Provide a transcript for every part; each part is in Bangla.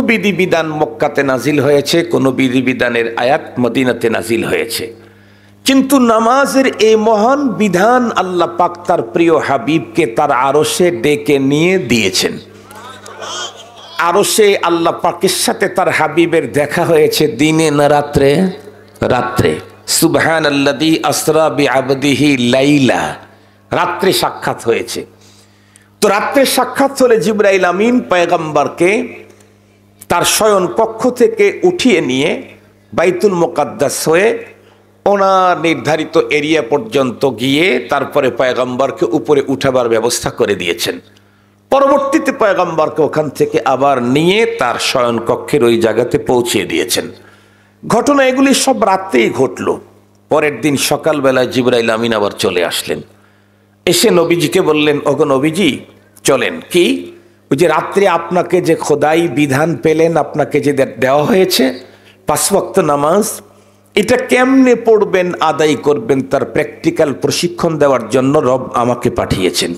বিধিবিধান মক্কাতে নাজিল হয়েছে, কোনো বিধিবিধানের আয়াত মদিনাতে নাজিল হয়েছে, কিন্তু নামাজের এই মহান বিধান আল্লাহ পাক তার প্রিয় হাবিবকে তার আরশে ডেকে নিয়ে দিয়েছেন। আরশে আল্লাহ পাকের সাথে তার হাবিবের দেখা হয়েছে দিনে না রাত্রে? রাত্রে। সুবহানাল্লাযী আসরা বিআবদিহি লাইলা, রাত্রে সাক্ষাৎ হয়েছে। তো রাত্রে সাক্ষাৎ হলে জিবরাইল আমিন পয়গম্বরকে তার শয়ন কক্ষ থেকে উঠিয়ে নিয়ে বাইতুল মুকাদ্দাস হয়ে ওনার নির্ধারিত এরিয়া পর্যন্ত গিয়ে তারপরে পয়গম্বরকে উপরে উঠাবার ব্যবস্থা করে দিয়েছেন। পরবর্তীতে পয়গম্বরকে ওখান থেকে আবার নিয়ে তার শয়ন কক্ষের ওই জায়গাতে পৌঁছিয়ে দিয়েছেন। ঘটনা এগুলি সব রাতেই ঘটল। পরের দিন সকালবেলায় জিবরাইল আমিন আবার চলে আসলেন, এসে নবীজিকে বললেন, ওগো নবীজি চলেন। কি? ওই যে রাত্রে আপনাকে যে খোদাই বিধান পেলেন, আপনাকে যে দেওয়া হয়েছে 5 ওয়াক্ত নামাজ, এটা কেমনে পড়বেন, আদায় করবেন, তার প্র্যাকটিক্যাল প্রশিক্ষণ দেওয়ার জন্য রব আমাকে পাঠিয়েছেন।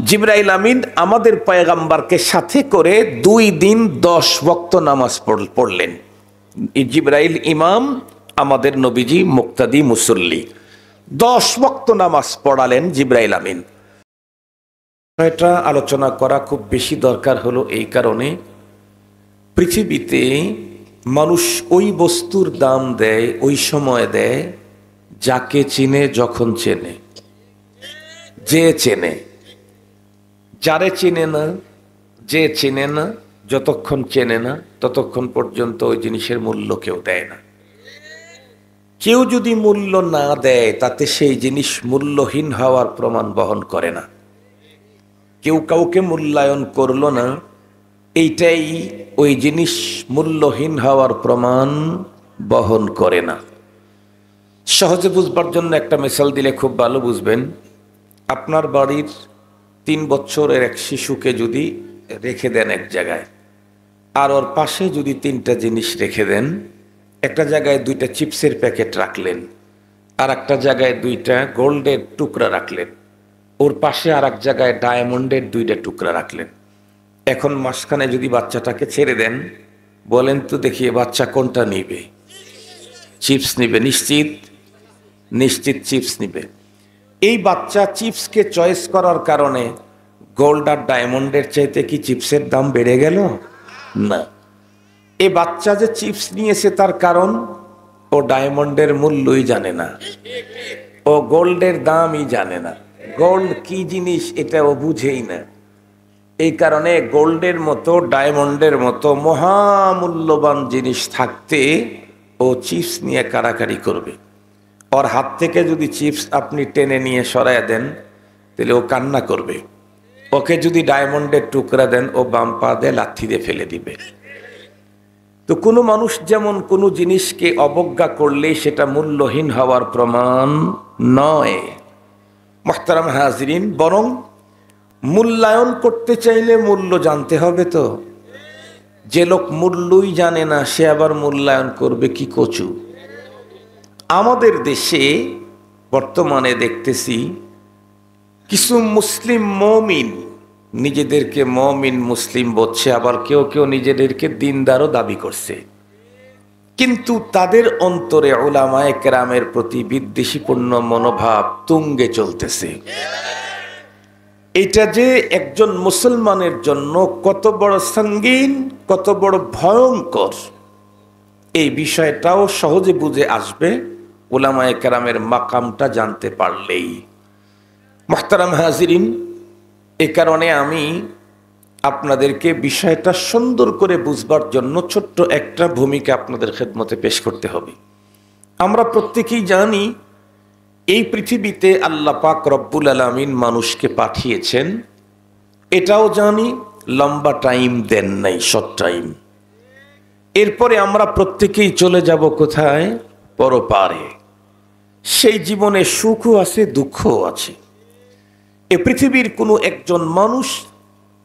জিবরাইল আমিন আমাদের পয়গম্বরকে সাথে করে 2 দিন 10 ওয়াক্ত নামাজ পড়লেন। জিবরাইল ইমাম, আমাদের নবীজি মুক্তাদি মুসল্লি। 10 ওয়াক্ত নামাজ পড়ালেন জিবরাইল আমিন। এটা আলোচনা করা খুব বেশি দরকার হলো এই কারণে, পৃথিবীতে মানুষ ওই বস্তুর দাম দেয়, ওই সময় দেয় যাকে চিনে, যখন চেনে। যে চেনে, যারে চেনে না, যে চেনে না, যতক্ষণ চেনে না ততক্ষণ পর্যন্ত ওই জিনিসের মূল্য কেউ দেয় না। কেউ যদি মূল্য না দেয় তাতে সেই জিনিস মূল্যহীন হওয়ার প্রমাণ বহন করে না। কেউ কাউকে মূল্যায়ন করলো না, এইটাই ওই জিনিস মূল্যহীন হওয়ার প্রমাণ বহন করে না। সহজে বুঝবার জন্য একটা মিসাল দিলে খুব ভালো বুঝবেন। আপনার বাড়ির 3 বছরের এক শিশুকে যদি রেখে দেন এক জায়গায়, আর ওর পাশে যদি 3টা জিনিস রেখে দেন, একটা জায়গায় 2টা চিপসের প্যাকেট রাখলেন, আর একটা জায়গায় 2টা গোল্ডের টুকরা রাখলেন, ওর পাশে আর এক জায়গায় ডায়মন্ডের 2টা টুকরা রাখলেন। এখন মাঝখানে যদি বাচ্চাটাকে ছেড়ে দেন, বলেন তো দেখি বাচ্চা কোনটা নিবে? চিপস নিবে, নিশ্চিত নিশ্চিত চিপস নিবে। এই বাচ্চা চিপসকে চয়েস করার কারণে গোল্ড আর ডায়মন্ডের চাইতে কি চিপসের দাম বেড়ে গেল? না। এই বাচ্চা যে চিপস নিয়েছে তার কারণ ও ডায়মন্ডের মূল্যই জানে না, ও গোল্ডের দামই জানে না, গোল্ড কি জিনিস এটা ও বুঝেই না। এই কারণে গোল্ডের মতো ডায়মন্ডের মতো মহামূল্যবান জিনিস থাকতে ও চিপস নিয়ে কাড়াকাড়ি করবে। ওর হাত থেকে যদি চিপস আপনি টেনে নিয়ে সরায় দেন তাহলে ও কান্না করবে। ওকে যদি ডায়মন্ডের টুকরা দেন ও বাম পা দিয়ে লাথি দিয়ে ফেলে দিবে। তো কোনো মানুষ যেমন কোনো জিনিসকে অবজ্ঞা করলে সেটা মূল্যহীন হওয়ার প্রমাণ নয়। মুহতারাম হাজিরিন, বরং মূল্যায়ন করতে চাইলে মূল্য জানতে হবে। তো যে লোক মূল্যই জানে না সে আবার মূল্যায়ন করবে কি কচু? আমাদের দেশে বর্তমানে দেখতেছি কিছু মুসলিম মুমিন নিজেদেরকে মুমিন মুসলিম বলছে, আবার কেউ কেউ নিজেদেরকে দিনদারও দাবি করছে, কিন্তু তাদের অন্তরে উলামায়ে কেরামের প্রতি বিদ্বেষীপূর্ণ মনোভাব তুঙ্গে চলতেছে। এটা যে একজন মুসলমানের জন্য কত বড় সঙ্গীন, কত বড় ভয়ঙ্কর, এই বিষয়টাও সহজে বুঝে আসবে উলামায়ে কেরামের মাকামটা জানতে পারলেই। মুহতারাম হাজিরিন, এ কারণে আমি আপনাদেরকে বিষয়টা সুন্দর করে বুঝবার জন্য ছোট্ট একটা ভূমিকা আপনাদের খেদমতে পেশ করতে হবে। আমরা প্রত্যেকেই জানি এই পৃথিবীতে আল্লাহ পাক রব্বুল আলামিন মানুষকে পাঠিয়েছেন, এটাও জানি লম্বা টাইম দেন নাই, শর্ট টাইম। এরপরে আমরা প্রত্যেকেই চলে যাব কোথায়? পরপারে। সেই জীবনে সুখও আছে, দুঃখও আছে। এ পৃথিবীর কোনো একজন মানুষ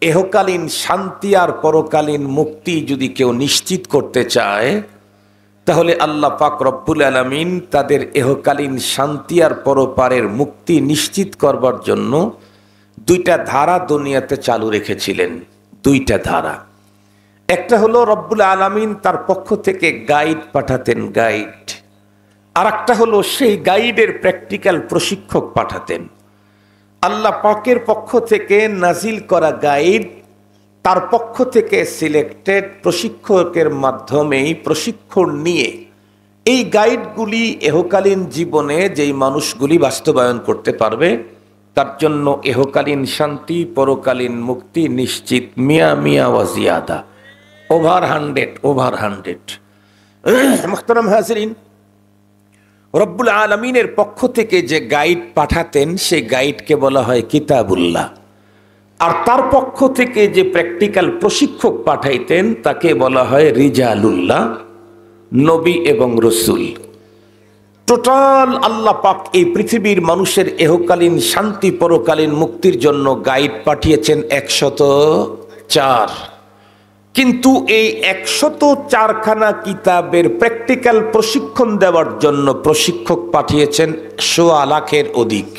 এহকালীন শান্তি আর পরকালীন মুক্তি যদি কেউ নিশ্চিত করতে চায়, তাহলে আল্লাহ পাক রব্বুল আলামিন তাদের এহকালীন শান্তি আর পরপারের মুক্তি নিশ্চিত করবার জন্য 2টা ধারা দুনিয়াতে চালু রেখেছিলেন। 2টা ধারা। একটা হলো রব্বুল আলামিন তার পক্ষ থেকে গাইড পাঠাতেন, গাইড। আর একটা হলো সেই গাইডের প্র্যাকটিক্যাল প্রশিক্ষক পাঠাতেন। আল্লাহ পাকের পক্ষ থেকে নাজিল করা গাইড, তার পক্ষ থেকে সিলেক্টেড প্রশিক্ষকের মাধ্যমেই প্রশিক্ষণ নিয়ে এই গাইডগুলি এহকালীন জীবনে যেই মানুষগুলি বাস্তবায়ন করতে পারবে তার জন্য এহকালীন শান্তি, পরকালীন মুক্তি নিশ্চিত। মিয়া মিয়া ওয়াজিয়াদা, ওভার 100, ওভার 100। মুহতারাম হাজরিন, রব্বুল আলামিনের পক্ষ থেকে যে গাইড পাঠাতেন সেই গাইডকে বলা হয় কিতাবুল্লাহ। আর তার পক্ষ থেকে যে প্র্যাকটিক্যাল প্রশিক্ষক পাঠাইতেন তাকে বলা হয় রিজালুল্লাহ, নবী এবং রসুল। টোটাল আল্লাহ পাক এই পৃথিবীর মানুষের এহকালীন শান্তি, পরকালীন মুক্তির জন্য গাইড পাঠিয়েছেন 104। কিন্তু এই 104খানা কিতাবের প্র্যাকটিক্যাল প্রশিক্ষণ দেওয়ার জন্য প্রশিক্ষক পাঠিয়েছেন 1.25 লাখের অধিক।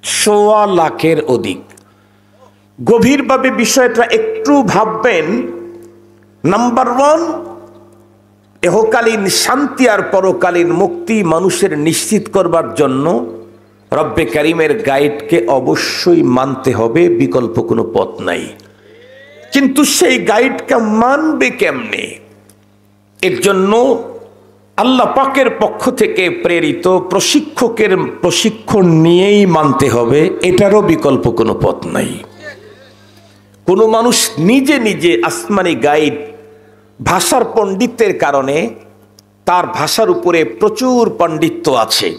1.25 লাখের অধিক। গভীরভাবে বিষয়টা একটু ভাববেন। নাম্বার 1, এহকালীন শান্তি আর পরকালীন মুক্তি মানুষের নিশ্চিত করবার জন্য রব্বে কারিমের গাইডকে অবশ্যই মানতে হবে, বিকল্প কোনো পথ নাই। কিন্তু সেই গাইডকে মানবে কেমনে? এর জন্য আল্লাহ পাকের পক্ষ থেকে প্রেরিত প্রশিক্ষকের প্রশিক্ষণ নিয়েই মানতে হবে, এটারও বিকল্প কোনো পথ নাই। কোনো মানুষ নিজে নিজে আসমানি গাইড, ভাষার পণ্ডিত্যের কারণে তার ভাষার উপরে প্রচুর পাণ্ডিত্য আছে,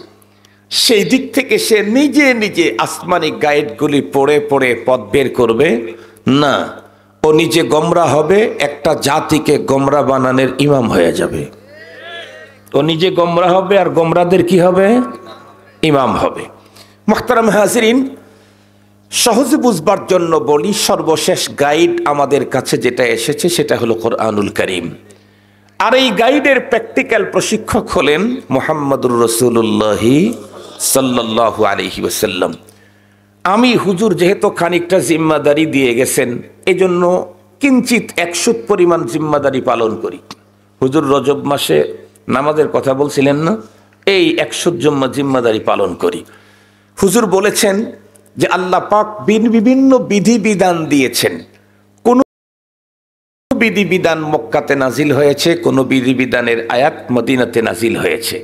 সেই দিক থেকে সে নিজে নিজে আসমানি গাইডগুলি পড়ে পড়ে পথ বের করবে না। ও নিজে গোমরা হবে, একটা জাতিকে গোমরা বানানোর ইমাম হয়ে যাবে। ও নিজে গোমরা হবে আর গোমরাদের কি হবে? ইমাম হবে। মুহতারাম হাজিরিন, সহজে বুঝবার জন্য বলি, সর্বশেষ গাইড আমাদের কাছে যেটা এসেছে সেটা হলো কোরআনুল কারীম। আর এই গাইডের প্র্যাকটিক্যাল প্রশিক্ষক হলেন মুহাম্মদুর রাসূলুল্লাহ সাল্লাল্লাহু আলাইহি ওয়াসাল্লাম। আমি হুজুর যেহেতু খানিকটা জিম্মাদারি দিয়ে গেছেন, এজন্য কিঞ্চিত 100 পরিমাণ জিম্মাদারি পালন করি। হুজুর রজব মাসে নামাজের কথা বলছিলেন না, এই 100 জিম্মাদারি পালন করি। হুজুর বলেছেন যে আল্লাহ পাক বিভিন্ন বিধিবিধান দিয়েছেন। কোন বিধিবিধান মক্কাতে নাজিল হয়েছে, কোন বিধিবিধানের আয়াত মদিনাতে নাজিল হয়েছে।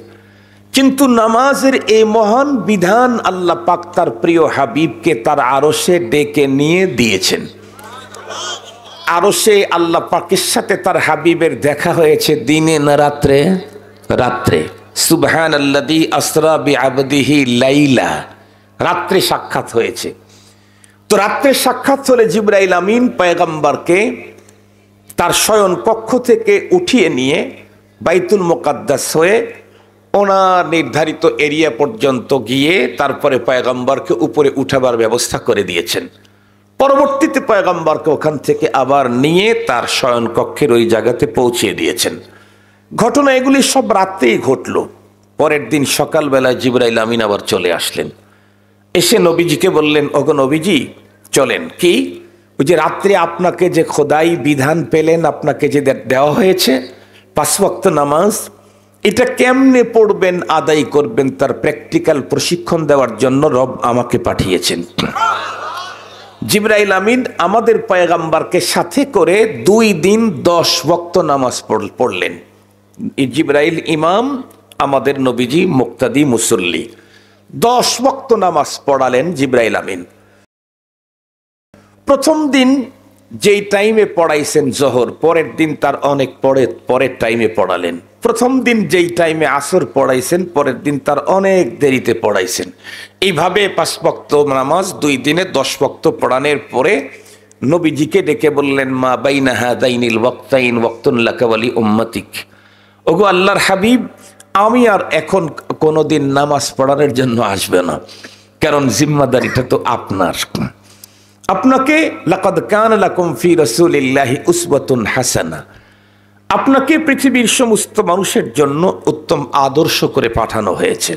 কিন্তু নামাজের এই মহান বিধান আল্লাহ পাক তার প্রিয় হাবিবকে তার আরশে ডেকে নিয়ে দিয়েছেন। আরশে আল্লাহ পাকের সাথে তার হাবিবের দেখা হয়েছে দিনে না রাত্রে? রাত্রে। সুবহানাল্লাযী আসরা বিআবদিহি লাইলা, রাত্রে সাক্ষাৎ হয়েছে। তো রাত্রে সাক্ষাৎ হলে জিবরাইল আমিন পয়গম্বরকে তার শয়ন কক্ষ থেকে উঠিয়ে নিয়ে বাইতুল মুকাদ্দাস হয়ে ওনার নির্ধারিত এরিয়া পর্যন্ত গিয়ে তারপরে পয়গম্বরকে উপরে উঠাবার ব্যবস্থা করে দিয়েছেন। পরবর্তীতে পয়গম্বরকে ওখান থেকে আবার নিয়ে তার শয়ন কক্ষের ওই জায়গাতে পৌঁছিয়ে দিয়েছেন। ঘটনা এগুলি সব রাতেই ঘটল। পরের দিন সকালবেলায় জিবরাইল আমিন আবার চলে আসলেন। এসে নবীজিকে বললেন, ওগো নবীজি চলেন। কি? ওই যে রাত্রে আপনাকে যে খোদাই বিধান পেলেন, আপনাকে যে দেওয়া হয়েছে 5 ওয়াক্ত নামাজ, এটা কেমনে পড়বেন, আদায় করবেন, তার প্র্যাকটিক্যাল প্রশিক্ষণ দেওয়ার জন্য রব আমাকে পাঠিয়েছেন। জিবরাইল আমিন আমাদের পয়গম্বরকে সাথে করে 2 দিন 10 ওয়াক্ত নামাজ পড়লেন। জিবরাইল ইমাম, আমাদের নবীজি মুক্তাদি মুসল্লি। 10 ওয়াক্ত নামাজ পড়ালেন জিবরাইল আমিন। প্রথম দিন যেই টাইমে পড়াইছেন জোহর, পরের দিন তার অনেক পরের টাইমে পড়ালেন। প্রথম দিন যেই টাইমে আসর পড়াইছেন, পরের দিন তার অনেক দেরিতে পড়াইছেন। এইভাবে 5 ওয়াক্ত নামাজ 2 দিনে 10 ওয়াক্ত পড়ানোর পরে নবীজিকে ডেকে বললেন, মা বাইনা হাদাইনিল ওয়াক্তাইন ওয়াক্তুন লাকা ওয়া লি উম্মাতিক। ওগো আল্লাহর হাবিব, আমি আর এখন কোনোদিন নামাজ পড়ানোর জন্য আসবে না, কারণ জিম্মাদারিটা তো আপনার। আপনাকে লাকাদ কানা লাকুম ফি রাসূলিল্লাহি উসওয়াতুন হাসানা, আপনাকে পৃথিবীর সমস্ত মানুষের জন্য উত্তম আদর্শ করে পাঠানো হয়েছে।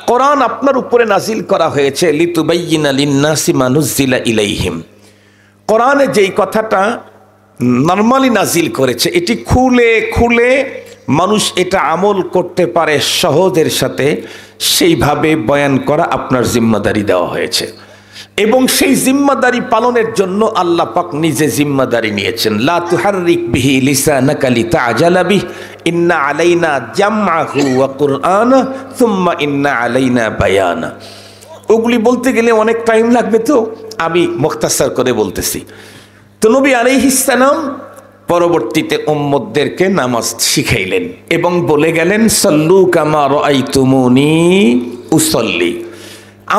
কোরআন আপনার উপরে নাজিল করা হয়েছে লিতুবাইয়িনা লিন্নাসি মা নুজিলা ইলাইহিম। কোরআনে যেই কথাটা নরমালি নাজিল করেছে, এটি খুলে খুলে মানুষ এটা আমল করতে পারে সহজের সাথে, সেইভাবে বয়ান করা আপনার জিম্মাদারি দেওয়া হয়েছে। এবং সেই জিম্মাদারি পালনের জন্য আল্লাহ পাক নিজে জিম্মাদারি নিয়েছেন। লা তুহাররিক বিহি লিসানাকা লিতাআজালা বিহি ইন্না আলাইনা জামআহু ওয়া কুরআনা সুম্মা ইন্না আলাইনা বায়ানা। ওগুলি বলতে গেলে অনেক টাইম লাগবে, তো আমি মুখতাসার করে বলতেছি। তো নবী আলাইহিস সালাম পরবর্তীতে উম্মতদেরকে নামাজ শিখাইলেন এবং বলে গেলেন, সাল্লু কামা রাআইতুমুনি উসাল্লি,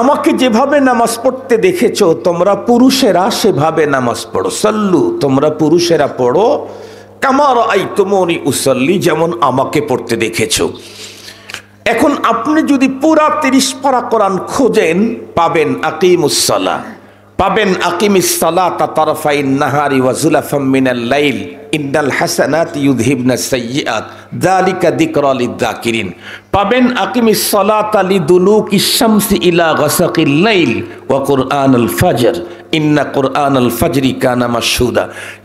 আমাকে যেভাবে নামাজ পড়তে দেখেছো তোমরা পুরুষেরা সেভাবে নামাজ পড়ো। সাল্লু, তোমরা পুরুষেরা পড়ো, কামা রাআইতুমুনি উসাল্লি, যেমন আমাকে পড়তে দেখেছো। এখন আপনি যদি পুরা 30 পারা কোরআন খোঁজেন পাবেন আকিমুস সালাহ, পাবেন আকিমিস সালাতা তারফাইন নাহারি ওয়া যুলাফাম মিনাল লাইল ইন্নাল হাসানাতি ইউযহিবনাস সাইয়্যাত যালিকা যিকরা লিয-যাকিরিন, পাবেন আকিমিস সালাতা লিদুলুকিশ শামসি ইলা গাসাকিল লাইল ওয়া কুরআনাল ফাজর ইন্না কুরআনাল ফাজরি কানা মাশহুদা।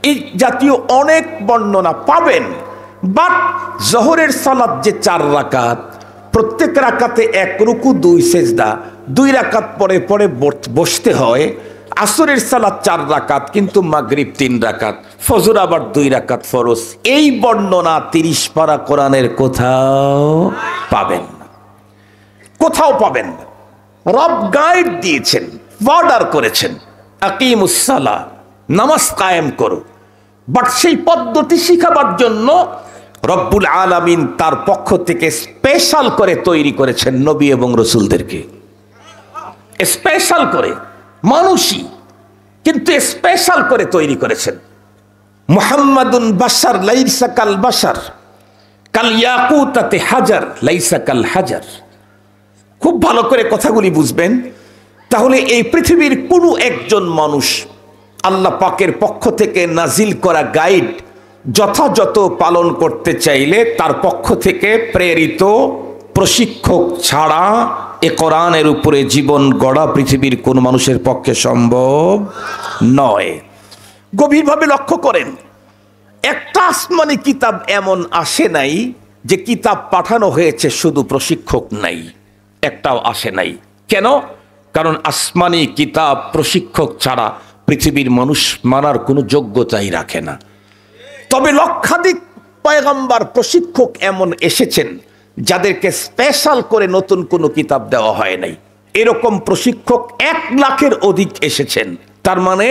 এই জাতীয় অনেক বর্ণনা পাবেন। বাট জোহরের সালাত যে 4 রাকাত, প্রত্যেক রাকাতে 1 রুকু 2 সেজদা, 2 রাকাত পরে পরে বসতে হয়। আসরের সালাত 4 রাকাত, কিন্তু মাগরিব 3 রাকাত, ফজর আবার 2 রাকাত ফরজ। এই বর্ণনা 30 পারা কোরআনের কোথাও পাবেন না, কোথাও পাবেন না। রব গাইড দিয়েছেন, অর্ডার করেছেন, আকিমুস সালাহ, নামাজ কায়েম করো। বাট সেই পদ্ধতি শিখাবার জন্য রব্বুল আলামিন তার পক্ষ থেকে স্পেশাল করে তৈরি করেছেন নবী এবং রসুলদেরকে, স্পেশাল করে। মানুষই কিন্তু স্পেশাল করে তৈরি করেছেন। মুহাম্মাদুন বাশার লাইসা কাল বাশার, কাল ইয়াকুতাতে হাজার লাইসা কাল হাজার। খুব ভালো করে কথাগুলি বুঝবেন, তাহলে এই পৃথিবীর কোনো একজন মানুষ আল্লাহ পাকের পক্ষ থেকে নাজিল করা গাইড যথাযথ পালন করতে চাইলে তার পক্ষ থেকে প্রেরিত প্রশিক্ষক ছাড়া এ কোরআনের উপরে জীবন গড়া পৃথিবীর কোন মানুষের পক্ষে সম্ভব নয়। গভীরভাবে লক্ষ্য করেন, একটা আসমানি কিতাব এমন আসে নাই যে কিতাব পাঠানো হয়েছে শুধু প্রশিক্ষক নাই, একটাও আসে নাই। কেন? কারণ আসমানি কিতাব প্রশিক্ষক ছাড়া পৃথিবীর মানুষ মানার কোনো যোগ্যতাই রাখে না। তবে লক্ষাধিক পয়গম্বর প্রশিক্ষক এমন এসেছেন যাদেরকে স্পেশাল করে নতুন কোনো কিতাব দেওয়া হয় নাই। এরকম প্রশিক্ষক 1 লাখের অধিক এসেছেন। তার মানে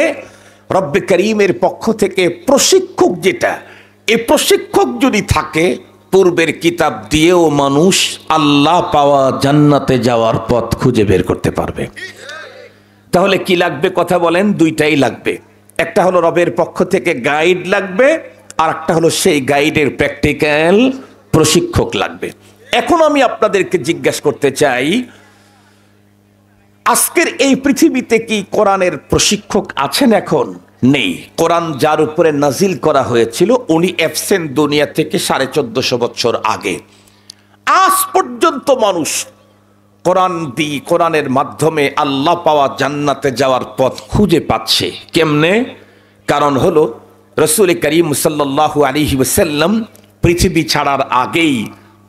রব্বে করিমের পক্ষ থেকে প্রশিক্ষক যেটা, এই প্রশিক্ষক যদি থাকে, পূর্বের কিতাব দিয়েও মানুষ আল্লাহ পাওয়া জান্নাতে যাওয়ার পথ খুঁজে বের করতে পারবে। তাহলে কি লাগবে কথা বলেন? 2টাই লাগবে। একটা হলো রবের পক্ষ থেকে গাইড লাগবে, আর একটা হলো সেই গাইডের প্র্যাকটিক্যাল প্রশিক্ষক লাগবে। এখন আমি আপনাদেরকে জিজ্ঞাসা করতে চাই, আজকের এই পৃথিবীতে কি কোরআনের প্রশিক্ষক আছেন? এখন নেই। কোরআন যার উপরে নাজিল করা হয়েছিল উনি অ্যাবসেন্ট দুনিয়া থেকে 1450 বছর আগে। আজ পর্যন্ত মানুষ কোরআনের মাধ্যমে আল্লাহ পাওয়া জান্নাতে যাওয়ার পথ খুঁজে পাচ্ছে। কেমনে? কারণ হলো রাসূল করিম সাল্লাল্লাহু আলাইহি ওয়াসাল্লাম পৃথিবী ছাড়ার আগেই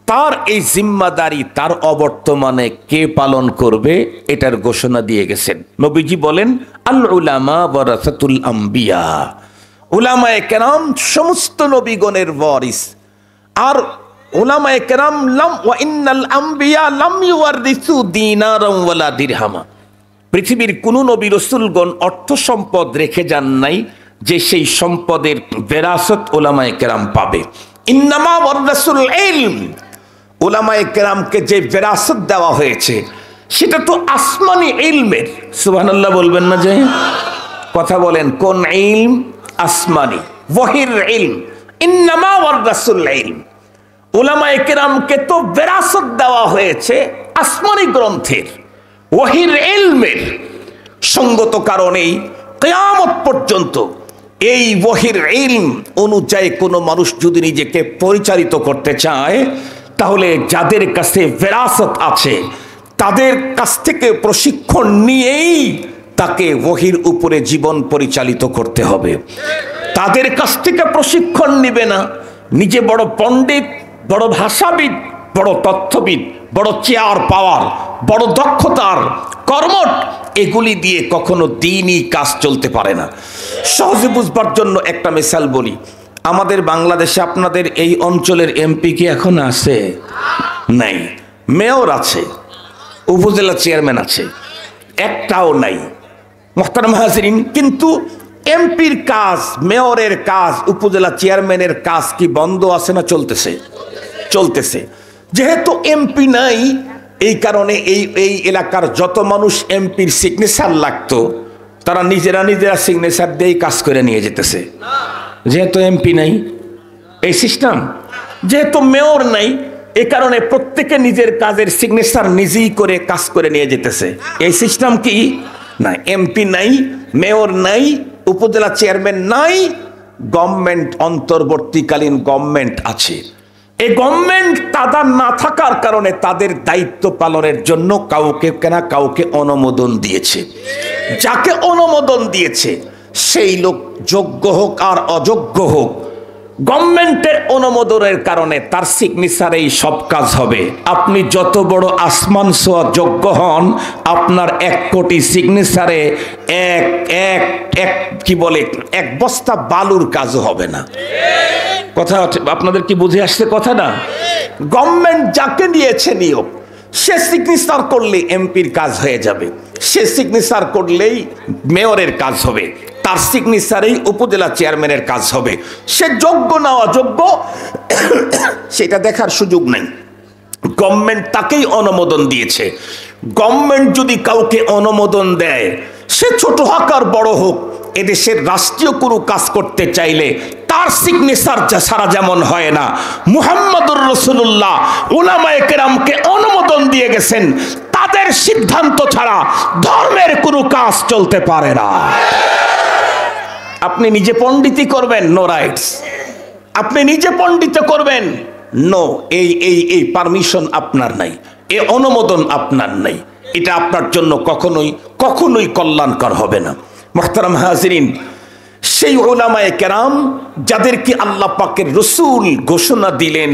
তার এই জিম্মাদারি তার অবর্তমানে কে পালন করবে এটার ঘোষণা দিয়ে গেছেন। নবীজি বলেন, আল উলামা ওয়ারাসাতুল আম্বিয়া, উলামায়ে কেরাম সমস্ত নবীগণের ওয়ারিস। আর উলামায়ে কেরাম লাম ওয়া ইন্নাল আম্বিয়া লাম ইউয়ারিসু দিনারাম ওয়ালা দিরহামা, পৃথিবীর কোন নবী রাসূলগণ অর্থ সম্পদ রেখে যান নাই যে সেই সম্পদের বিরাসত উলামায়ে কেরাম পাবে। ইন্নামা ওয়ারাসুল ইলম, উলামায়ে কেরামকে যে বিরাসত দেওয়া হয়েছে সেটা তো আসমানি ইলমের। সুবহানাল্লাহ বলবেন না যে? কথা বলেন, কোন ইলম? আসমানি, ওয়াহির ইলম। ইন্নামা ওয়ারাসুল ইলম, উলামায়ে কেরামকে তো বিরাসত দেওয়া হয়েছে আসমানি গ্রন্থের, ওয়াহির ইলমের। সঙ্গত কারণেই কিয়ামত পর্যন্ত এই ওয়াহির ইলম অনুযায়ী কোনো মানুষ যদি নিজেকে পরিচালিত করতে চায়, তাহলে যাদের কাছে বিরাসত আছে তাদের কাছ থেকে প্রশিক্ষণ নিয়েই তাকে ওয়াহির উপরে জীবন পরিচালিত করতে হবে। তাদের কাছ থেকে প্রশিক্ষণ নিবে না, নিজে বড় পণ্ডিত, বড় ভাষাবিদ, বড় তথ্যবিদ, বড় চেয়ার পাওয়ার, বড় দক্ষতার কর্মঠ, এগুলি দিয়ে কখনো দ্বীনি কাজ চলতে পারে না। সহজে বুঝবার জন্য একটা মিসাল বলি। আমাদের বাংলাদেশে আপনাদের এই অঞ্চলের এমপি কি এখন আছে? নাই। মেয়র আছে, উপজেলা চেয়ারম্যান আছে, একটাও নাই। মুহতারাম হাজিরিন, কিন্তু এমপির কাজ, মেয়রের কাজ, উপজেলা চেয়ারম্যানের কাজ কি বন্ধ আছে না চলতেছে? চলতেছে। যেহেতু এমপি নাই, এই কারণে এই এলাকার যত মানুষ এমপির সিগনেচার লাগতো, তারা নিজেরা সিগনেচার দিয়ে কাজ করে নিয়ে যেতেছে। যেহেতু এমপি নাই, এই সিস্টেম। যেহেতু মেয়র নাই, এই কারণে প্রত্যেকে নিজের কাজের সিগনেচার নিজেই করে কাজ করে নিয়ে যেতেছে। এই সিস্টেম কি না? এমপি নাই, মেয়র নাই, উপজেলা চেয়ারম্যান নাই, গভর্নমেন্ট, অন্তর্বর্তীকালীন গভর্নমেন্ট আছে। এই গভর্নমেন্ট তাদের না থাকার কারণে তাদের দায়িত্ব পালনের জন্য কাউকে অনুমোদন দিয়েছে। যাকে অনুমোদন দিয়েছে সেই লোক যোগ্য হোক আর অযোগ্য হোক, গভর্নমেন্টের অনুমোদনের কারণে তার সিগনেচারেই সব কাজ হবে। আপনি যত বড় আসমান ছোঁয়া যোগ্য হন, আপনার 1 কোটি সিগনেচারে এক বস্তা বালুর কাজও হবে না। কথা আপনাদের কি বুঝে আসছে কথা না? গভর্নমেন্ট যাকে দিয়েছে নিয়োগ, সে সিগনেচার করলে এমপির কাজ হয়ে যাবে, সে সিগনেচার করলেই মেয়রের কাজ হবে, তার সিগনেচারেই উপজেলা চেয়ারম্যানের কাজ হবে। সে যোগ্য না অযোগ্য সেটা দেখার সুযোগ নেই। গভর্নমেন্ট তাকেই অনুমোদন দিয়েছে। গভর্নমেন্ট যদি কাউকে অনুমোদন দেয়, সে ছোট হোক আর বড় হোক, এদেশের রাষ্ট্রীয় কোনো কাজ করতে চাইলে তার সিগনেচার ছাড়া যেমন হয় না, মুহাম্মদুর রাসূলুল্লাহ উলামায়ে কেরামকে অনুমোদন দিয়ে গেছেন, তাদের সিদ্ধান্ত ছাড়া ধর্মের কোনো কাজ চলতে পারে না। আপনি নিজে পণ্ডিতি করবেন, নো রাইটস। আপনি নিজে পণ্ডিত করবেন, নো, এই পারমিশন আপনার নাই, এই অনুমোদন আপনার নাই। এটা আপনার জন্য কখনোই কল্যাণকর হবে না। মুহতারাম হাজিরিন, সেই উলামায়ে কেরাম যাদেরকে আল্লাহ পাকের রাসূল ঘোষণা দিলেন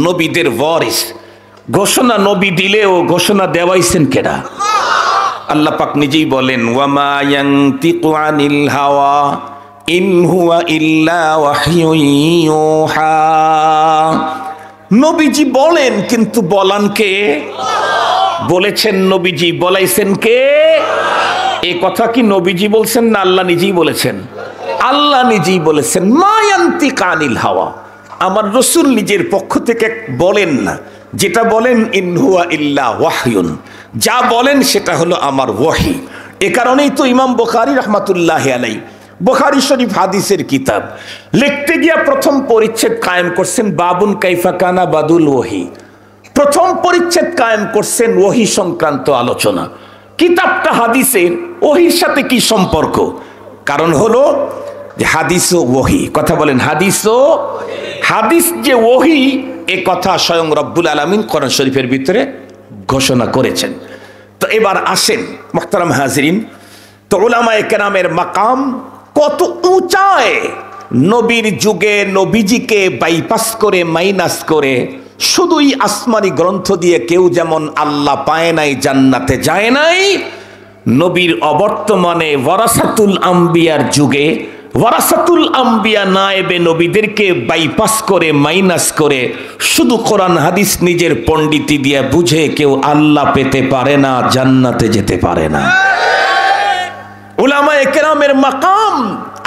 নবীদের ওয়ারিস, ঘোষণা নবী দিলেও ঘোষণা দেওয়াইছেন কেডা? আল্লাহ পাক নিজেই বলেন, ওয়ামা ইয়ানতিকু আনিল হাওয়া ইন হুয়া ইল্লা ওয়াহয়ুন ইউহা। নবীজি বলেন, কিন্তু বলান কে? বলেছেন নবীজি, বলাইছেন কে? এই কথা কি নবীজি বলছেন না আল্লাহ নিজেই বলেছেন? আল্লাহ নিজেই বলেছেন, মা ইয়ানতিকু আনিল হাওয়া। আমার রাসূল নিজের পক্ষ থেকে বলেন না, যেটা বলেন ইন হুয়া ইল্লা ওয়াহয়ুন, যা বলেন সেটা হলো আমার ওয়াহি। এ কারণেই তো ইমাম বুখারী রাহমাতুল্লাহি আলাইহি বুখারী শরীফ হাদিসের কিতাব লিখতে গিয়া প্রথম পরিচ্ছেদ কায়েম করছেন বাবুন কাইফা কানা বাদুল ওয়াহি। প্রথম পরিচ্ছেদ কায়েম করছেন ওয়াহি সংক্রান্ত আলোচনা। কিতাবটা হাদিসের, ওহির সাথে কি সম্পর্ক? কারণ হলো যে হাদিস ও ওয়াহি, কথা বলেন, হাদিস যে ওয়াহি, এ কথা স্বয়ং রব্বুল আলামিন কোরআন শরীফের ভিতরে ঘোষণা করেছেন। তো এবার আসেন মুহতারাম হাজিরিন, তো উলামায়ে কেরামের মাকাম কত উঁচায়। নবীর যুগে নবীজিকে বাইপাস করে, মাইনাস করে, শুধুই আসমানি গ্রন্থ দিয়ে কেউ যেমন আল্লাহ পায় নাই, জান্নাতে যায় নাই, নবীর অবর্তমানে ওয়ারাসাতুল আম্বিয়ার যুগে ওয়ারাসাতুল আম্বিয়া নায়েবে নবীদেরকে বাইপাস করে, মাইনাস করে, শুধু কোরআন হাদিস নিজের পণ্ডিতি দিয়ে বুঝে কেউ আল্লাহ পেতে পারে না, জান্নাতে যেতে পারে না। উলামায়ে কেরামের মাকাম,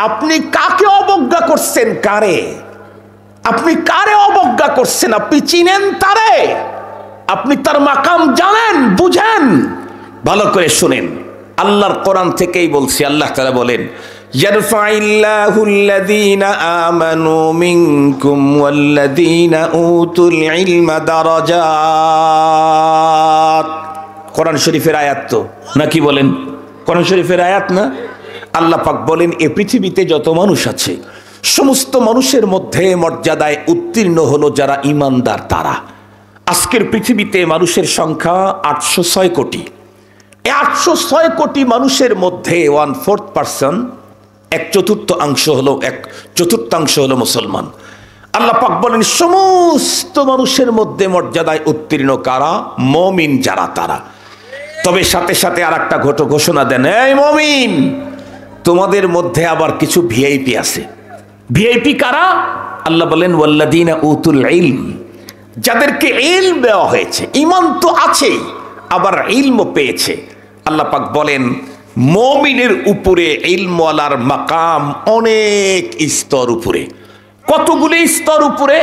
আপনি কাকে অবজ্ঞা করছেন? কারে আপনি কারে অবজ্ঞা করছেন? আপনি চিনেন তারে? আপনি তার মাকাম জানেন, বুঝেন? ভালো করে শুনেন, আল্লাহর কোরআন থেকেই বলছি। আল্লাহ তাআলা বলেন, ইয়ারফাইল্লাহুল্লাযীনা আমানু মিনকুম ওয়াল্লাযীনা উতুল ইলমা দারাজাত। কোরআন শরীফের আয়াত তো নাকি বলেন? কোরআন শরীফের আয়াত না? আল্লাহ পাক বলেন, এই পৃথিবীতে যত মানুষ আছে, সমস্ত মানুষের মধ্যে মর্যাদায় উত্তীর্ণ হলো যারা ঈমানদার তারা। আজকের পৃথিবীতে মানুষের সংখ্যা 806 কোটি। এই 806 কোটি মানুষের মধ্যে 1/4%, এক চতুর্থাংশ হলো মুসলমান। আল্লাহ পাক বলেন সমস্ত মানুষের মধ্যে মর্যাদায় উত্তীর্ণ কারা? মুমিন যারা তারা। তবে সাথে সাথে আর একটা ঘোষণা দেন, এই মুমিন, তোমাদের মধ্যে আবার কিছু ভিআইপি আছে। ভিআইপি কারা? আল্লাহ বলেন ওয়াল্লাযীনা উতুল ইলম, যাদেরকে ইলম দেওয়া হয়েছে, ঈমান তো আছেই আবার ইলমও পেয়েছে। আল্লাহ পাক বলেন মুমিনের উপরে ইলমওয়ালার মাকাম অনেক স্তর উপরে। কতগুলি স্তর উপরে?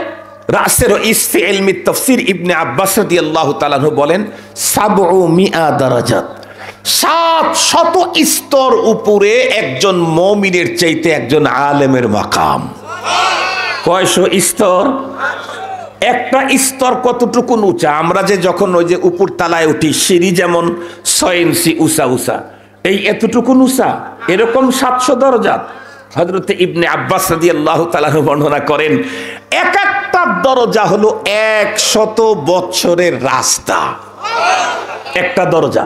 রাসের ইসফি ইলমি তাফসীর ইবনে আব্বাস রাদিয়াল্লাহু তাআলা আনহু বলেন 700 দারাজাত, 700 স্তর উপরে একজন মুমিনের চাইতে একজন আলেমের মাকাম। কয়শো স্তর? একটা স্তর কতটুকু উঁচা? আমরা যে যখন ওই যে উপর তলায় উঠি, সিঁড়ি যেমন 6 ইঞ্চি উঁচা উঁচা, এই এতটুকু উঁচা, এরকম 700 দরজাত। হযরত ইবনে আব্বাস রাদিয়াল্লাহু তাআলা বর্ণনা করেন এক একটা দরজা হলো 100 বছরের রাস্তা। একটা দরজা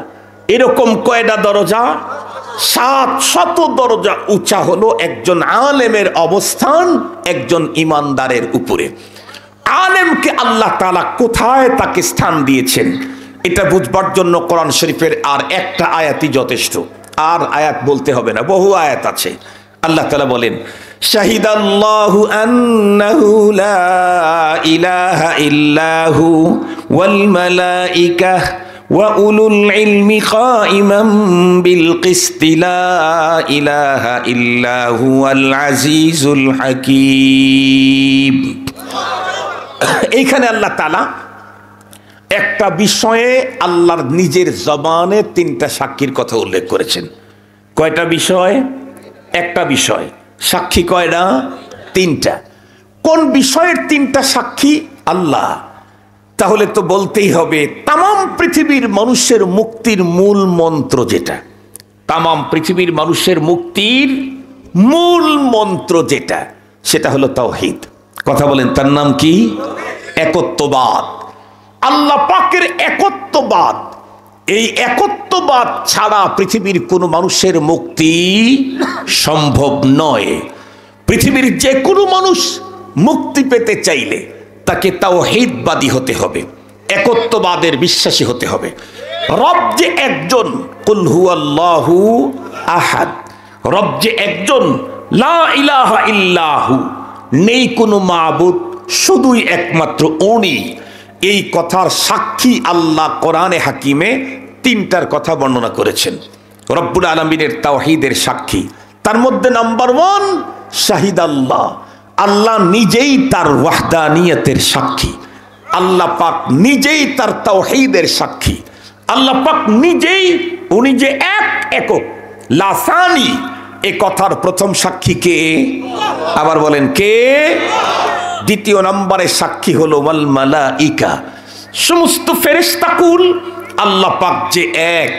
এরকম কয়টা দরজা? 700 দরজা উঁচা হলো একজন আলেমের অবস্থান একজন ইমানদারের উপরে। আলেমকে আল্লাহ তাআলা কোথায় তাকে স্থান দিয়েছেন এটা বুঝবার জন্য কোরআন শরীফের আর একটা আয়াতই যথেষ্ট। আর আয়াত বলতে হবে না, বহু আয়াত আছে। আল্লাহ তাআলা বলেন শাহিদাল্লাহু আন্নাহু লা ইলাহা ইল্লাহু ওয়াল মালাইকা ওয়া উলুল ইলমি কাইমান বিল কিসতি লা ইলাহা ইল্লাহু আল আজিজুল হাকীম। এইখানে আল্লাহ তাআলা একটা বিষয়ে আল্লাহর নিজের জবানে 3টা সাক্ষীর কথা উল্লেখ করেছেন। কয়টা বিষয়? একটা বিষয়। সাক্ষী কয়টা? 3টা। কোন বিষয়ের 3টা সাক্ষী? আল্লাহ। তাহলে তো বলতেই হবে তামাম পৃথিবীর মানুষের মুক্তির মূল মন্ত্র যেটা, তামাম পৃথিবীর মানুষের মুক্তির মূল মন্ত্র যেটা, সেটা হলো তাওহীদ। কথা বলেন, তার নাম কি? একত্ববাদ। আল্লাহ পাকের একত্ববাদ। এই একত্ববাদ ছাড়া পৃথিবীর কোনো মানুষের মুক্তি সম্ভব নয়। পৃথিবীর যে কোনো মানুষ মুক্তি পেতে চাইলে তাকে তাওহীদবাদী হতে হবে, একত্ববাদের বিশ্বাসী হতে হবে। রব যে একজন, কুল হুয়াল্লাহু আহাদ, রব যে একজন, লা ইলাহা ইল্লাহু, নেই কোনো মাবুদ, শুধুই একমাত্র উনি। এই কথার সাক্ষী আল্লাহ কোরআনে হাকিমে 3টার কথা বর্ণনা করেছেন। রব্বুল আলামিনের তাওহীদের সাক্ষী, তার মধ্যে নাম্বার 1 শাহিদাল্লাহ, আল্লাহ নিজেই তার ওয়াহদানিয়তের সাক্ষী। আল্লাহ পাক নিজেই তার তাওহীদের সাক্ষী। আল্লাহ পাক নিজেই, উনি যে একক লা সানি, এ কথার প্রথম সাক্ষী কে? আবার বলেন কে? দ্বিতীয় নম্বরে সাক্ষী হলো ওয়াল মালাইকা, সমস্ত ফেরেশতাকুল। আল্লাহ পাক যে এক,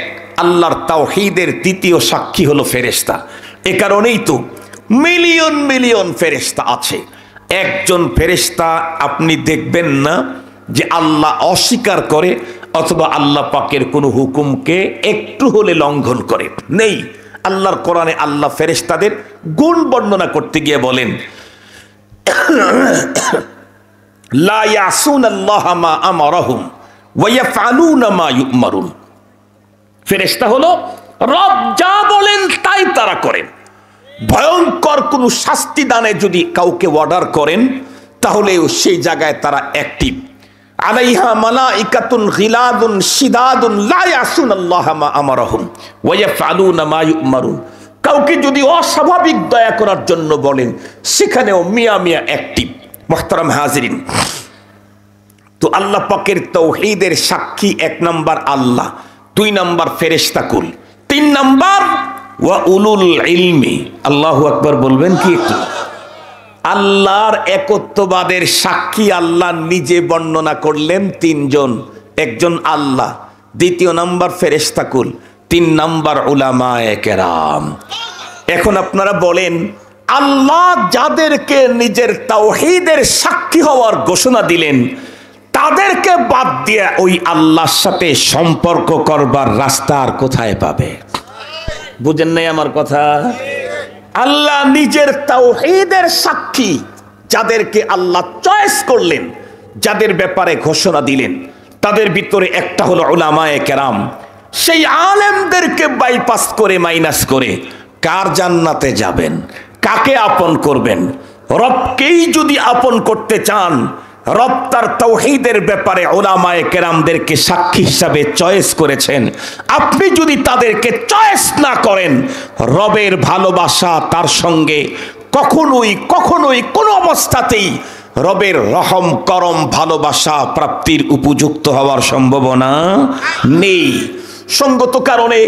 আল্লাহর তাওহীদের দ্বিতীয় সাক্ষী হলো ফেরেশতা। এ কারণেই তো মিলিয়ন মিলিয়ন ফেরেশতা আছে। একজন ফেরেশতা আপনি দেখবেন না যে আল্লাহ অস্বীকার করে অথবা আল্লাহ পাকের কোনো হুকুমকে একটু হলে লঙ্ঘন করে, নেই। আল্লাহর কোরআনে আল্লাহ ফেরেশতাদের গুণ বর্ণনা করতে গিয়ে বলেন লা ইয়াসুনাল্লাহা মা আমারাহুম ওয়া ইয়াফআলুনা মা ইউমারুন। ফেরেশতা হলো রব যা বলেন তাই তারা করেন। ভয়ঙ্কর কোন শাস্তি দানে যদি কাউকে অর্ডার করেন তাহলে সেই জায়গায় তারা অ্যাক্টিভ। আলাইহা মালাইকাতুন গিলাদুন শিদাদুন লা ইয়াসুনাল্লাহা মা আমারাহুম ওয়া ইয়াফআলুনা মা ইউমারুন। কাউকে যদি অস্বাভাবিক দয়া করার জন্য বলেন সেখানেও মিয়া মিয়া অ্যাক্টিভ। মুহতারাম হাজিরিন, তো আল্লাহ পাকের তাওহীদের সাক্ষী 1 নাম্বার আল্লাহ, 2 নাম্বার ফেরেশতাকুল, 3 নাম্বার ওয়া উলুল ইলমি। আল্লাহু আকবার বলবেন কি একটু? আল্লাহর একত্ববাদের সাক্ষী আল্লাহ নিজে বর্ণনা করলেন 3 জন। একজন আল্লাহ, দ্বিতীয় নাম্বার ফেরেশতাকুল, 3 নাম্বার উলামায়ে কেরাম। এখন আপনারা বলেন আল্লাহ যাদেরকে নিজের তাওহীদের সাক্ষী হওয়ার ঘোষণা দিলেন তাদেরকে বাদ দিয়ে ওই আল্লাহর সাথে সম্পর্ক করবার রাস্তা আর কোথায় পাবে? বুঝেন নাই আমার কথা? আল্লাহ নিজের তাওহীদের সাক্ষী যাদেরকে আল্লাহ চয়েস করলেন, যাদের ব্যাপারে ঘোষণা দিলেন, তাদের ভিতরে একটা হলো উলামায়ে কেরাম। সেই আলেমদেরকে বাইপাস করে, মাইনাস করে কার জান্নাতে যাবেন, কাকে আপন করবেন? রবকেই যদি আপন করতে চান, রব তার তাওহীদের ব্যাপারে উলামায়ে কেরামদেরকে সাক্ষী হিসাবে চয়েস করেছেন। আপনি যদি তাদেরকে চয়েস না করেন, রবের ভালোবাসা তার সঙ্গে কখনোই কখনোই কোনো অবস্থাতেই রবের রহম করম ভালোবাসা প্রাপ্তির উপযুক্ত হওয়ার সম্ভাবনা নেই। সঙ্গত কারণে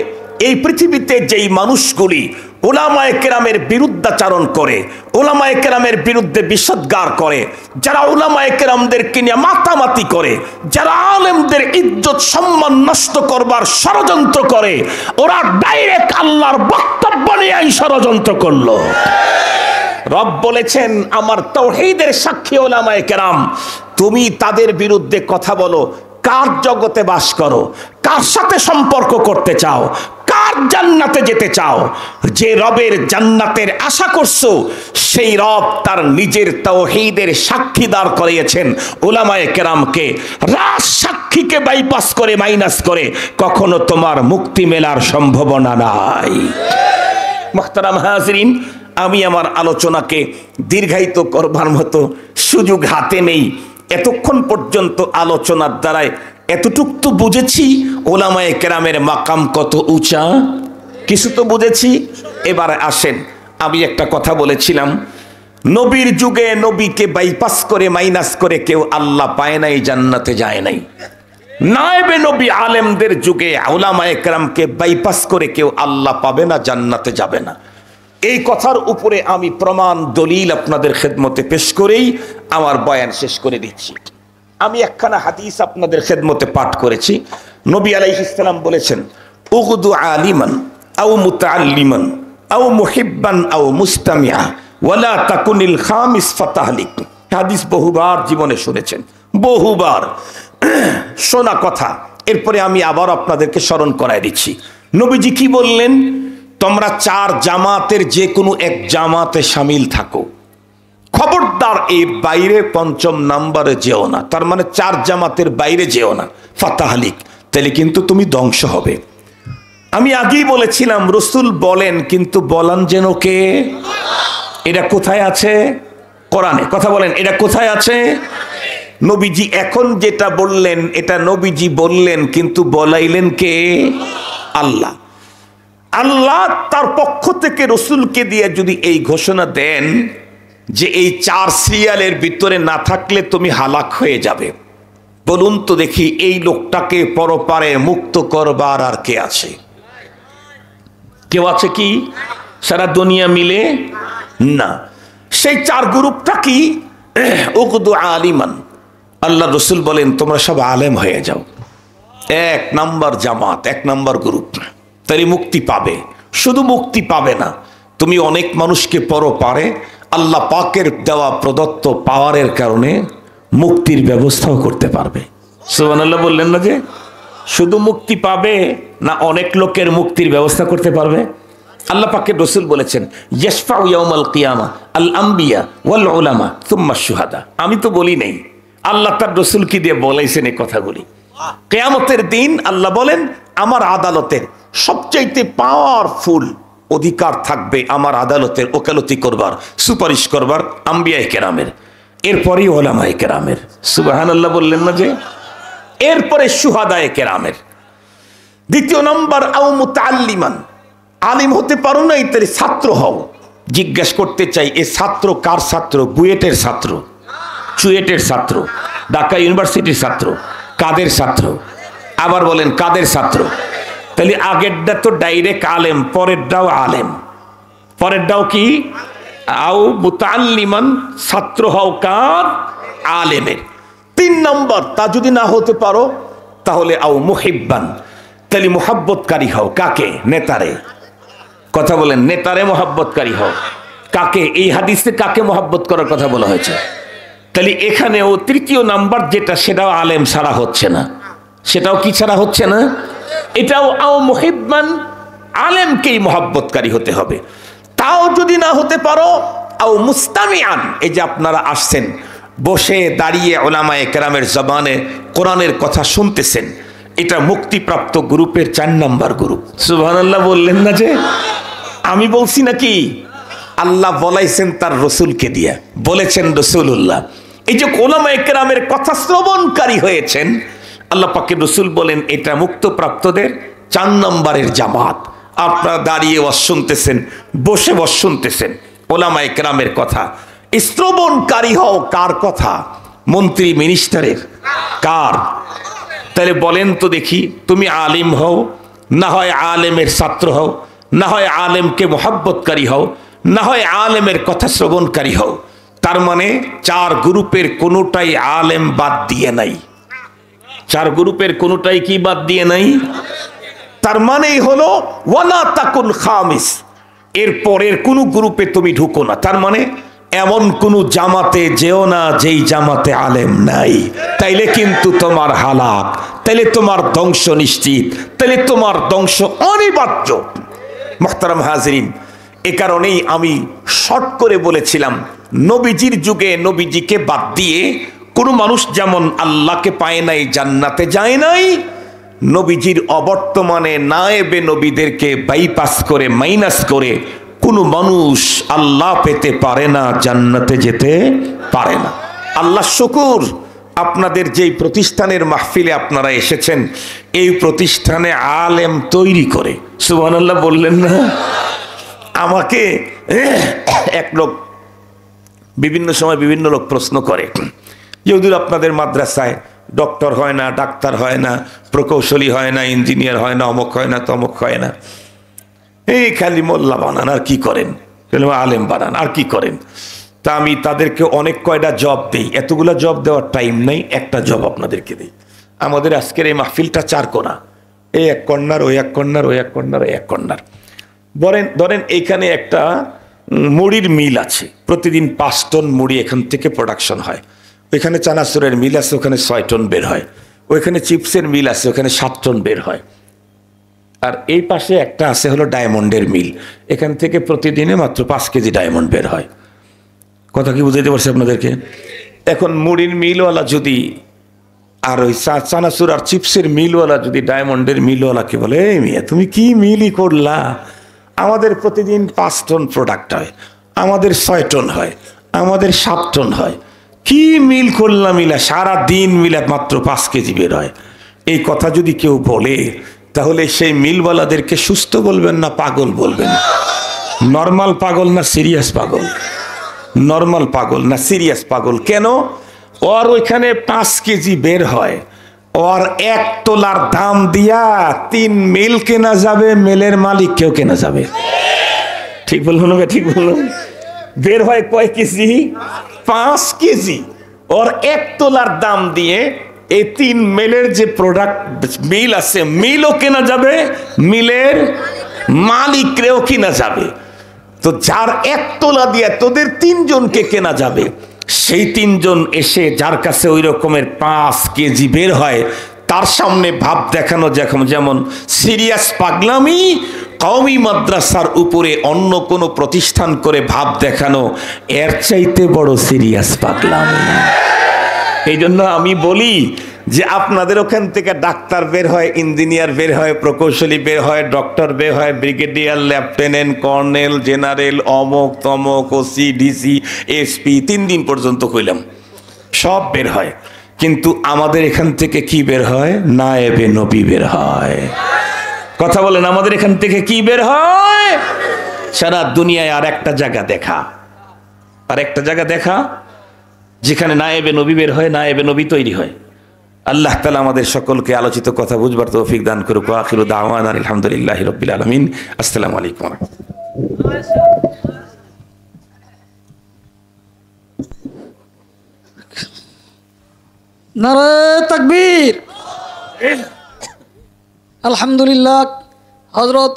এই পৃথিবীতে যেই মানুষগুলি উলামায়ে কেরামের বিরুদ্ধাচারণ করে, উলামায়ে কেরামের বিরুদ্ধে বিষোদ্গার করে, যারা উলামায়ে কেরামদেরকে নিয়ে মাতামাতি করে, যারা আলেমদের ইজ্জত সম্মান নষ্ট করবার ষড়যন্ত্র করে, ওরা ডাইরেক্ট আল্লাহর বক্তব্য নিয়ে এই ষড়যন্ত্র করলো। রব বলেছেন আমার তাওহীদের সাক্ষী উলামায়ে কেরাম, তুমি তাদের বিরুদ্ধে কথা বলো। কার জগতে বাস করো, কার সাথে সম্পর্ক করতে চাও, কার জান্নাতে যেতে চাও? যে রবের জান্নাতের আশা করছো, সেই রব তার নিজের তাওহীদের সাক্ষী দাঁড় করিয়েছেন উলামায়ে কেরামকে। রাজ সাক্ষীকে বাইপাস করে, মাইনাস করে কখনো তোমার মুক্তি মেলার সম্ভাবনা নাই। মুহতারাম হাজিরিন, আমি আমার আলোচনাকে দীর্ঘায়িত করবার মতো সুযোগ হাতে নেই। এতক্ষণ পর্যন্ত আলোচনার দ্বারায় এতটুক তো বুঝেছি উলামায়ে কেরামের মাকাম কত উঁচা, কিছু তো বুঝেছি। এবারে আসেন, আমি একটা কথা বলেছিলাম, নবীর যুগে নবীকে বাইপাস করে, মাইনাস করে কেউ আল্লাহ পায় নাই, জান্নাতে যায় নাই। নায়েবে নবী আলেমদের যুগে উলামায়ে কেরামকে বাইপাস করে কেউ আল্লাহ পাবে না, জান্নাতে যাবে না। এই কথার উপরে আমি প্রমাণ দলিল আপনাদের খেদমতে পেশ করেই আমার বয়ান শেষ করে দিচ্ছি। আমি একখানা হাদিস আপনাদের খেদমতে পাঠ করেছি। নবী আলাইহিস সালাম বলেছেন, উগদু আলিমান আও মুতাআল্লিমান আও মুহিব্বান আও মুস্তামিআ ওয়ালা তাকুনিল খামিস ফাতাহলিক। হাদিস বহুবার জীবনে শুনেছেন, বহুবার শোনা কথা। এরপরে আমি আবার আপনাদেরকে স্মরণ করায় দিচ্ছি। নবীজি কি বললেন? তোমরা চার জামাতের যে কোনো এক জামাতে শামিল থাকো, খবরদার এর বাইরে পঞ্চম নাম্বারে যেও না। তার মানে চার জামাতের বাইরে যেও না, ফাতাহলিক, তাহলে কিন্তু তুমি ধ্বংস হবে। আমি আগেই বলেছিলাম রাসূল বলেন, কিন্তু বলান যেন কে? এটা কোথায় আছে? কোরআনে। কথা বলেন, এটা কোথায় আছে? নবীজি এখন যেটা বললেন এটা নবীজি বললেন, কিন্তু বলাইলেন কে? আল্লাহ। আল্লাহ তার পক্ষ থেকে রসুলকে দিয়ে যদি এই ঘোষণা দেন যে এই চার সিরিয়ালের ভিতরে না থাকলে তুমি হালাক হয়ে যাবে, বলুন তো দেখি এই লোকটাকে পরপারে মুক্ত করবার আর কে আছে? কেউ আছে কি সারা দুনিয়া মিলে? না। সেই চার গ্রুপটা কি? উগদু আলিমান। আল্লাহ রসুল বলেন তোমরা সব আলেম হয়ে যাও। এক নাম্বার জামাত, এক নাম্বার গ্রুপ, তাই মুক্তি পাবে। শুধু মুক্তি পাবে না, তুমি অনেক মানুষকে পরপারে আল্লাহ পাকের দেওয়া প্রদত্ত পাওয়ারের কারণে মুক্তির ব্যবস্থাও করতে পারবে। সুবহানাল্লাহ বললেন না যে শুধু মুক্তি পাবে না, অনেক লোকের মুক্তির ব্যবস্থা করতে পারবে। আল্লাহ পাকের রসুল বলেছেন ইয়াশফাউ ইয়াউমাল কিয়ামা আল আম্বিয়া ওয়াল উলামা সুম্মা শুহাদা। আমি তো বলি নাই, আল্লাহ তার রসুল কি দিয়ে বলাইছেন এই কথাগুলি। কিয়ামতের দিন আল্লাহ বলেন আমার আদালতের সবচাইতে পাওয়ারফুল অধিকার থাকবে আমার আদালতের ওকালতি করবার, সুপারিশ করবার আম্বিয়ায়ে কেরামের, এরপরেই উলামায়ে কেরামের। সুবহানাল্লাহ বললেন না যে? এরপরে শুহাদায়ে কেরামের। দ্বিতীয় নম্বর আও মুতাআল্লিমান, আলিম হতে পারো না, এর ছাত্র হও। জিজ্ঞাসা করতে চাই এ ছাত্র কার ছাত্র? বুয়েটের ছাত্র, চুয়েটের ছাত্র, ঢাকা ইউনিভার্সিটির ছাত্র, কাদের ছাত্র? আবার বলেন কাদের ছাত্র? তাহলে আগেরটা তো ডাইরেক্ট আলেম, পরেরটাও আলেম। পরেরটাও কি? আও মুতাআল্লিমান, ছাত্র হও কার? আলেমের। তিন নম্বর, তা যদি না হতে পারো তাহলে আও মুহিব্বান, তাহলে মুহাব্বতকারী হও। কাকে? নেতারে। কথা বলেন, নেতারে মুহাব্বতকারী হও। কাকে? এই হাদিসে কাকে মুহাব্বত করার কথা বলা হয়েছে? তাহলে এখানেও তৃতীয় নাম্বার যেটা, সেটাও আলেম ছাড়া হচ্ছে না। সেটাও কি ছাড়া হচ্ছে না? এটাও আও মুহিব্বান, আলেমকেই মুহাব্বতকারী হতে হবে। তাও যদি না হতে পারো, আও মুস্তামিআন, এই যে আপনারা আসছেন বসে দাঁড়িয়ে উলামায়ে কেরামের জবানে কোরআনের কথা শুনতেছেন, এটা মুক্তিপ্রাপ্ত গ্রুপের 4 নাম্বার গ্রুপ। সুবহানাল্লাহ বললেন না যে? আমি বলছি নাকি? আল্লাহ বলাইছেন তার রসুলকে দিয়ে, বলেছেন রসুল্লাহ। এই যে উলামায়ে কেরামের কথা শ্রবণকারী হয়েছেন, আল্লাহ পাকের রসুল বলেন এটা মুক্তপ্রাপ্তদের 4 নম্বরের জামাত। আপনারা দাঁড়িয়ে ওয়াজ শুনতেছেন, বসে ওয়াজ শুনতেছেন উলামায়ে কেরামের কথা। শ্রবণকারী হও কার কথা? মন্ত্রী মিনিস্টারের? কার? তাহলে বলেন তো দেখি, তুমি আলিম হও, না হয় আলেমের ছাত্র হও, না হয় আলেমকে মোহাব্বতকারী হও, না হয় আলেমের কথা শ্রবণকারী হও। তার মানে 4 গ্রুপের কোনোটাই আলেম বাদ দিয়ে নাই। 4 গ্রুপের কোনোটাই কি বাদ দিয়ে নাই? তার মানেই হলো ওয়ালা তাকুল খামিস, এর পরের কোন গ্রুপে তুমি ঢুকো না। তার মানে এমন কোন জামাতে যেও না যেই জামাতে আলেম নাই, তাইলে কিন্তু তোমার হালাক, তাইলে তোমার ধ্বংস নিশ্চিত, তাইলে তোমার ধ্বংস অনিবার্য। মুহতারাম হাজিরিন, এ কারণেই আমি শর্ট করে বলেছিলাম, নবীজির যুগে নবীজিকে বাদ দিয়ে কোনো মানুষ যেমন আল্লাহকে পায় নাই, জান্নাতে যায় নাই, নবীজির অবর্তমানে নায়েবে নবীদেরকে বাইপাস করে মাইনাস করে কোনো মানুষ আল্লাহ পেতে পারে না, জান্নাতে যেতে পারে না। আল্লাহ শুকুর, আপনাদের যেই প্রতিষ্ঠানের মাহফিলে আপনারা এসেছেন, এই প্রতিষ্ঠানে আলেম তৈরি করে। সুবহানাল্লাহ বললেন না? আমাকে এক লোক বিভিন্ন সময় বিভিন্ন লোক প্রশ্ন করে, হুজুর আপনাদের মাদ্রাসায় ডক্টর হয় না, ডাক্তার হয় না, প্রকৌশলী হয় না, ইঞ্জিনিয়ার হয় না, অমুক হয় না, তমুক হয় না, এই খালি মোল্লা বানান আর কি করেন, আলেম বানান আর কি করেন? তা আমি তাদেরকে অনেক কয়টা জব দিই, এতগুলা জব দেওয়ার টাইম নাই, একটা জব আপনাদেরকে দিই। আমাদের আজকের এই মাহফিলটা 4 কোণা, এই এক কর্নার, ওই এক কর্নার, ওই এক কর্নার, ওই এক কর্নার। ধরেন এইখানে একটা মুড়ির মিল আছে, প্রতিদিন 5 টন মুড়ি এখান থেকে প্রোডাকশন হয়। ওইখানে চানাচুরের মিল আছে, ওখানে 6 টন বের হয়। ওইখানে চিপসের মিল আছে, ওখানে 7 টন বের হয়। আর এই পাশে একটা আছে হলো ডায়মন্ডের মিল, এখান থেকে প্রতিদিনে মাত্র 5 কেজি ডায়মন্ড বের হয়। কথা কি বুঝাইতে পারছি আপনাদেরকে? এখন মুড়ির মিলওয়ালা যদি আর ওই চানাচুর আর চিপসের মিলওয়ালা যদি ডায়মন্ডের মিলওয়ালাকে বলে, এই মিয়া তুমি কি মিলই করলা, আমাদের প্রতিদিন 5 টন প্রোডাক্ট হয়, আমাদের 6 টন হয়, আমাদের 7 টন হয়, কি মিল করলাম, মিলা সারা দিন মিলা মাত্র 5 কেজি বের হয়। এই কথা যদি কেউ বলে, তাহলে সেই মিলওয়ালাদেরকে সুস্থ বলবেন না পাগল বলবেন? নর্মাল পাগল না সিরিয়াস পাগল? নর্মাল পাগল না সিরিয়াস পাগল? কেন? ওর ওইখানে 5 কেজি বের হয়, ওর 1 তোলার দাম দিয়া 3 মিল কেনা যাবে, মিলের মালিক কেউ কেনা যাবে। ঠিক বললো না? ঠিক বললো? বের হয় কয় কেজি? 5 কেজি। ওর 1 তোলার দাম দিয়ে এই 3 মিলের যে প্রোডাক্ট মিল আছে, মিলও কেনা যাবে, মিলের মালিকরেও কেনা যাবে। তো যার 1 তোলা দিয়ে তোদের 3 জনকে কেনা যাবে, সেই 3 জন এসে যার কাছে ওই রকমের 5 কেজি বের হয়, তার সামনে ভাব দেখানো যেমন সিরিয়াস পাগলামি, কওমি মাদ্রাসার উপরে অন্য কোনো প্রতিষ্ঠান করে ভাব দেখানো এর চাইতে বড় সিরিয়াস পাগলামি। এই জন্য আমি বলি যে আপনাদের ওখান থেকে ডাক্তার বের হয়, ইঞ্জিনিয়ার বের হয়, প্রকৌশলী বের হয়, ডক্টর বের হয়, ব্রিগেডিয়ার, লেফটেন্যান্ট, কর্নেল, জেনারেল, অমক তমক, ওসি, ডিসি, এসপি, 3 দিন পর্যন্ত কইলাম, সব বের হয়। কিন্তু আমাদের এখান থেকে কি বের হয়? নায়েবে নবী বের হয়। কথা বলেন, আমাদের এখান থেকে কি বের হয়? সারা দুনিয়ায় আর একটা জায়গা দেখা, আর একটা জায়গা দেখা যেখানে নায়েবে নবী বের হয়, নায়েবে নবী তৈরি হয়। আল্লাহ তাআলা আমাদের সকলকে আলোচিত কথা বুঝবার তৌফিক দান করুক। আখিরু দাওয়ানা আলহামদুলিল্লাহি রাব্বিল আলামিন। আসসালামু আলাইকুম ওয়া রাহমাতুল্লাহ। নারে তাকবীর। আলহামদুলিল্লাহ। হযরত